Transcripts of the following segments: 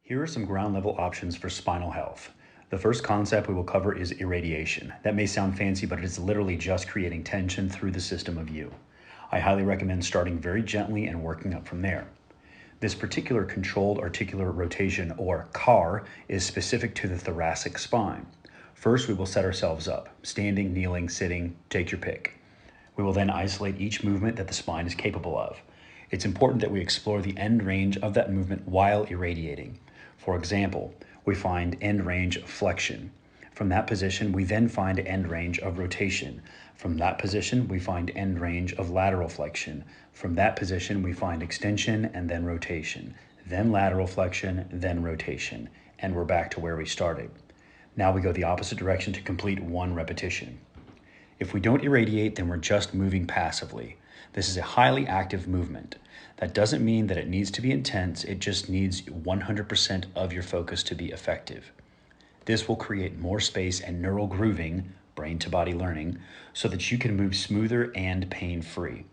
Here are some ground level options for spinal health. The first concept we will cover is irradiation. That may sound fancy, but it is literally just creating tension through the system of you. I highly recommend starting very gently and working up from there. This particular controlled articular rotation, or CAR, is specific to the thoracic spine. First, we will set ourselves up, standing, kneeling, sitting, take your pick. We will then isolate each movement that the spine is capable of. It's important that we explore the end range of that movement while irradiating. For example, we find end range of flexion. From that position, we then find end range of rotation. From that position, we find end range of lateral flexion. From that position, we find extension and then rotation, then lateral flexion, then rotation, and we're back to where we started. Now we go the opposite direction to complete one repetition. If we don't irradiate, then we're just moving passively. This is a highly active movement. That doesn't mean that it needs to be intense, it just needs 100% of your focus to be effective. This will create more space and neural grooving, brain to body learning, so that you can move smoother and pain-free.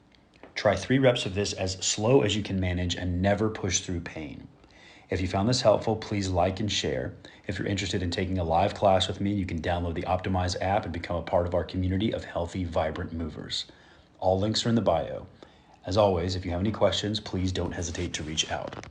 Try 3 reps of this as slow as you can manage and never push through pain. If you found this helpful, please like and share. If you're interested in taking a live class with me, you can download the Optimize app and become a part of our community of healthy, vibrant movers. All links are in the bio. As always, if you have any questions, please don't hesitate to reach out.